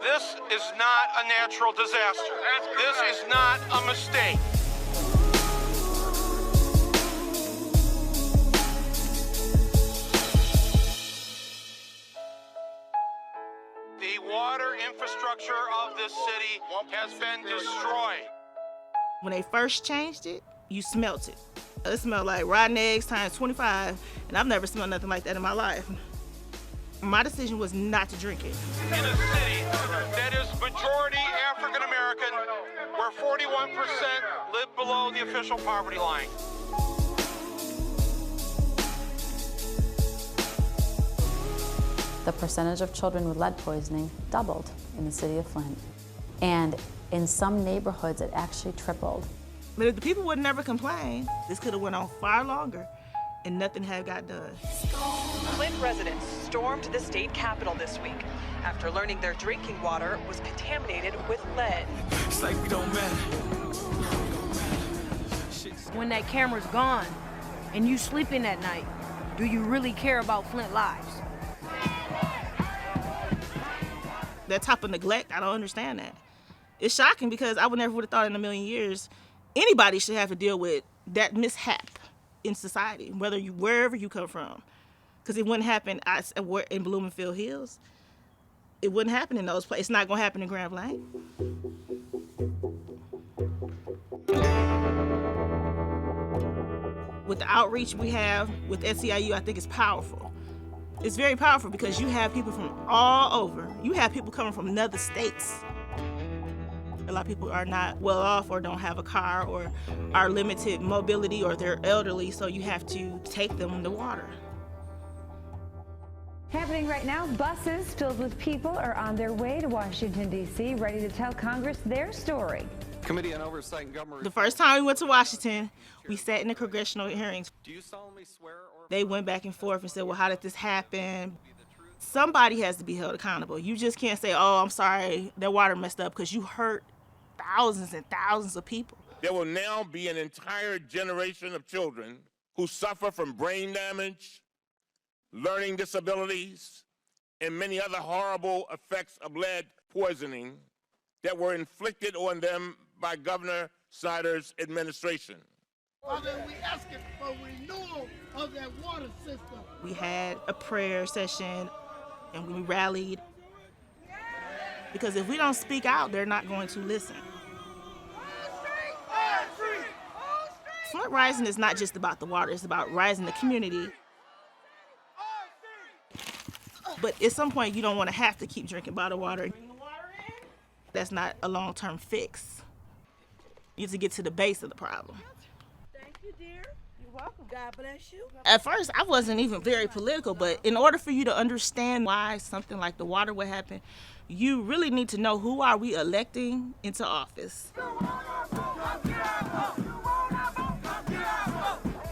This is not a natural disaster. This is not a mistake. The water infrastructure of this city has been destroyed. When they first changed it, you smelt it. It smelled like rotten eggs times 25, and I've never smelled nothing like that in my life. My decision was not to drink it. In a city that is majority African American, where 41% live below the official poverty line. The percentage of children with lead poisoning doubled in the city of Flint. And in some neighborhoods, it actually tripled. But if the people would never complain, this could have went on far longer and nothing had got done. Flint residents stormed the state capitol this week after learning their drinking water was contaminated with lead. It's like we don't matter. When that camera's gone and you sleeping at night, do you really care about Flint lives? That type of neglect, I don't understand that. It's shocking because I would never would have thought in a million years anybody should have to deal with that mishap in society, wherever you come from. Because it wouldn't happen in Bloomfield Hills. It wouldn't happen in those places. It's not going to happen in Grand Blanc. With the outreach we have with SEIU, I think it's powerful. It's very powerful because you have people from all over. You have people coming from other states. A lot of people are not well off or don't have a car or are limited mobility or they're elderly, so you have to take them to water. Happening right now, buses filled with people are on their way to Washington, D.C., ready to tell Congress their story. Committee on Oversight and Government. The first time we went to Washington, we sat in the congressional hearings. Do you solemnly swear or... They went back and forth and said, well, how did this happen? Somebody has to be held accountable. You just can't say, oh, I'm sorry, that water messed up, because you hurt thousands and thousands of people. There will now be an entire generation of children who suffer from brain damage, learning disabilities, and many other horrible effects of lead poisoning that were inflicted on them by Governor Snyder's administration. Father, we asking for renewal of that water system. We had a prayer session and we rallied. Because if we don't speak out, they're not going to listen. Flint Rising is not just about the water, it's about rising the community. But at some point, you don't want to have to keep drinking bottled water. That's not a long-term fix. You have to get to the base of the problem. Thank you, dear. You're welcome. God bless you. At first, I wasn't even very political, but in order for you to understand why something like the water would happen, you really need to know who are we electing into office.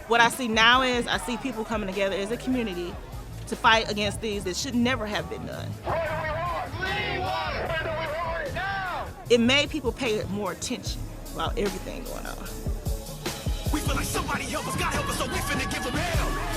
What I see now is I see people coming together as a community to fight against things that should never have been done. It made people pay more attention about everything going on. We feel like somebody help us, God help us, so we finna give them hell.